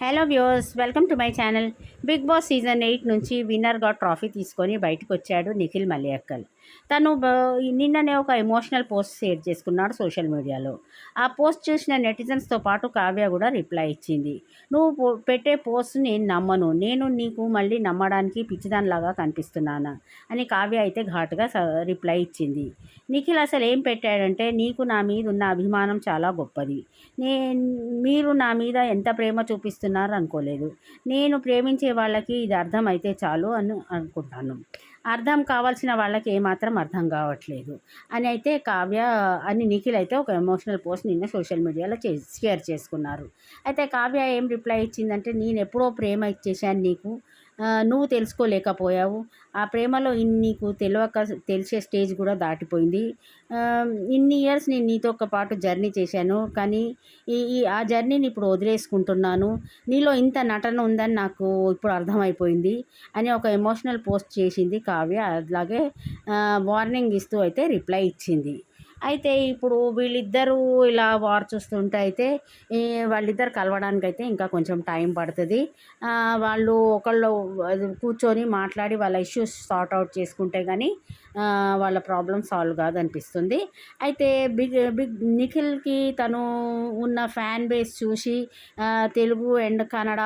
Hello viewers, welcome to my channel. Big boss season 8 నుంచి విన్నర్గా trophy తీసుకొని బయటకు వచ్చాడు నిఖిల్ మల్యాకల్. తను నిన్ననే ఒక ఎమోషనల్ పోస్ట్ షేర్ చేసుకున్నాడు సోషల్ మీడియాలో. ఆ పోస్ట్ చూసిన నెటిజన్స్తో పాటు కావ్య కూడా రిప్లై ఇచ్చింది. నువ్వు పెట్టే పోస్ట్ నేను నమ్మను, నేను నీకు మళ్ళీ నమ్మడానికి పిచ్చిదానిలాగా కనిపిస్తున్నానా అని కావ్య అయితే ఘాటుగా రిప్లై ఇచ్చింది. నిఖిల్ అసలు ఏం పెట్టాడంటే, నీకు నా మీద ఉన్న అభిమానం చాలా గొప్పది, మీరు నా మీద ఎంత ప్రేమ చూపిస్తున్నారు అనుకోలేదు, నేను ప్రేమించే వాళ్ళకి ఇది అర్థం అయితే చాలు అని అనుకుంటాను, అర్థం కావాల్సిన వాళ్ళకి ఏమాత్రం అర్థం కావట్లేదు అని అయితే కావ్య అని నిఖిల్ అయితే ఒక ఎమోషనల్ పోస్ట్ నిన్న సోషల్ మీడియాలో షేర్ చేసుకున్నారు. అయితే కావ్య ఏం రిప్లై ఇచ్చిందంటే, నేను ఎప్పుడో ప్రేమ ఇచ్చేసాను నీకు, నువ్వు తెలుసుకోలేకపోయావు, ఆ ప్రేమలో నీకు తెలిసే స్టేజ్ కూడా దాటిపోయింది, ఇన్ని ఇయర్స్ నేను నీతో పాటు జర్నీ చేశాను, కానీ ఆ జర్నీని ఇప్పుడు వదిలేసుకుంటున్నాను, నీలో ఇంత నటన ఉందని నాకు ఇప్పుడు అర్థమైపోయింది అని ఒక ఎమోషనల్ పోస్ట్ చేసింది కావ్య. అలాగే వార్నింగ్ ఇస్తూ అయితే రిప్లై ఇచ్చింది. అయితే ఇప్పుడు వీళ్ళిద్దరూ ఇలా వార్ చూస్తుంటే అయితే వాళ్ళిద్దరు కలవడానికైతే ఇంకా కొంచెం టైం పడుతుంది. వాళ్ళు ఒకళ్ళు కూర్చొని మాట్లాడి వాళ్ళ ఇష్యూస్ సార్ట్ అవుట్ చేసుకుంటే కానీ వాళ్ళ ప్రాబ్లం సాల్వ్ కాదనిపిస్తుంది. అయితే నిఖిల్కి తను ఉన్న ఫ్యాన్ బేస్ చూసి తెలుగు అండ్ కన్నడ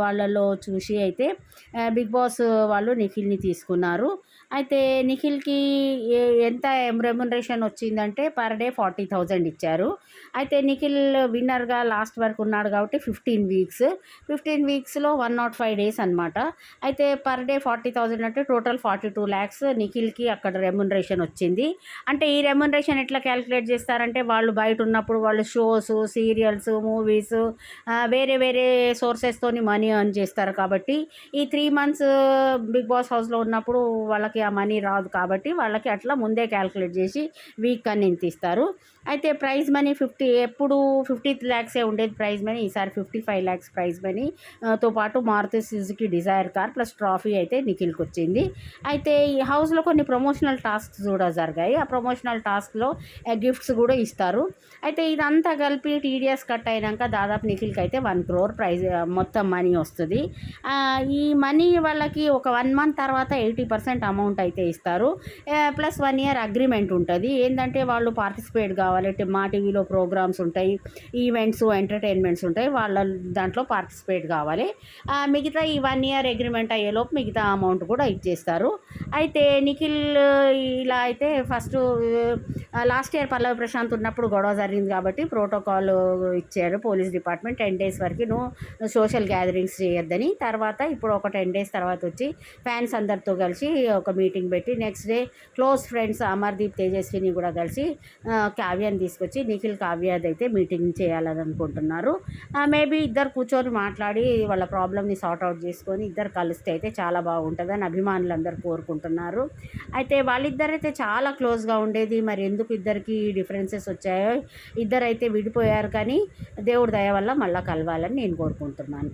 వాళ్ళలో చూసి అయితే బిగ్ బాస్ వాళ్ళు నిఖిల్ని తీసుకున్నారు. అయితే నిఖిల్కి ఎంత రెమ్యునరేషన్ వచ్చిందంటే పర్ డే 40,000 ఇచ్చారు. అయితే నిఖిల్ విన్నర్గా లాస్ట్ వరకు ఉన్నాడు కాబట్టి 15 వీక్స్లో 105 డేస్ అనమాట. అయితే పర్ డే 40,000 అంటే టోటల్ 42 lakhs నిఖిల్కి అక్కడ రెమ్యునరేషన్ వచ్చింది. అంటే ఈ రెమ్యునరేషన్ ఎట్లా క్యాలిక్యులేట్ చేస్తారంటే, వాళ్ళు బయట ఉన్నప్పుడు వాళ్ళు షోస్, సీరియల్స్, మూవీస్, వేరే వేరే సోర్సెస్తోని మనీ ఎర్న్ చేస్తారు కాబట్టి ఈ 3 months బిగ్ బాస్ హౌస్లో ఉన్నప్పుడు వాళ్ళకి ఆ మనీ రాదు కాబట్టి వాళ్ళకి అట్లా ముందే క్యాలిక్యులేట్ చేసి వీక్ అని ఇంత ఇస్తారు. అయితే ప్రైజ్ మనీ ఎప్పుడు 50 lakhs ఉండేది ప్రైజ్ మనీ, ఈసారి 55 lakhs ప్రైజ్ మనీ తో పాటు Maruti Suzuki Dzire car plus trophy అయితే నిఖిల్కి వచ్చింది. అయితే ఈ హౌస్లో కొన్ని ప్రమోషనల్ టాస్క్స్ కూడా జరిగాయి. ఆ ప్రమోషనల్ టాస్క్లో గిఫ్ట్స్ కూడా ఇస్తారు. అయితే ఇదంతా కలిపి టీడీఎస్ కట్ అయినాక దాదాపు నిఖిల్కి అయితే 1 crore ప్రైజ్ మొత్తం మనీ వస్తుంది. ఈ మనీ వాళ్ళకి ఒక 1 month తర్వాత 80% అమౌంట్ అయితే ఇస్తారు. ప్లస్ 1 year అగ్రిమెంట్ ఉంటుంది. ఏంటంటే వాళ్ళు పార్టిసిపేట్ కావాలి, మా టీవీలో ప్రోగ్రామ్స్ ఉంటాయి, ఈవెంట్స్, ఎంటర్టైన్మెంట్స్ ఉంటాయి, వాళ్ళ దాంట్లో పార్టిసిపేట్ కావాలి. మిగతా ఈ 1 year అగ్రిమెంట్ అయ్యేలోపు మిగతా అమౌంట్ కూడా ఇచ్చేస్తారు. అయితే నిఖిల్ ఇలా అయితే ఫస్ట్ లాస్ట్ ఇయర్ పల్లవి ప్రశాంత్ ఉన్నప్పుడు గొడవ జరిగింది కాబట్టి ప్రోటోకాల్ ఇచ్చారు పోలీస్ డిపార్ట్మెంట్, 10 days వరకు సోషల్ గ్యాదరింగ్స్ చేయొద్దని. తర్వాత ఇప్పుడు ఒక 10 days తర్వాత వచ్చి ఫ్యాన్స్ అందరితో కలిసి ఒక మీటింగ్ పెట్టి next day close friends Amardeep, Tejaswini కూడా కలిసి కావ్యాన్ని తీసుకొచ్చి నిఖిల్ కావ్యాది అయితే మీటింగ్ చేయాలని అనుకుంటున్నారు. మేబీ ఇద్దరు కూర్చొని మాట్లాడి వాళ్ళ ప్రాబ్లమ్ని సార్ట్అవుట్ చేసుకొని ఇద్దరు కలిస్తే అయితే చాలా బాగుంటుందని అభిమానులు అందరూ కోరుకుంటున్నారు. అయితే వాళ్ళిద్దరైతే చాలా క్లోజ్గా ఉండేది, మరి ఎందుకు ఇద్దరికి డిఫరెన్సెస్ వచ్చాయో, ఇద్దరైతే విడిపోయారు, కానీ దేవుడి దయ వల్ల మళ్ళీ కలవాలని నేను కోరుకుంటున్నాను.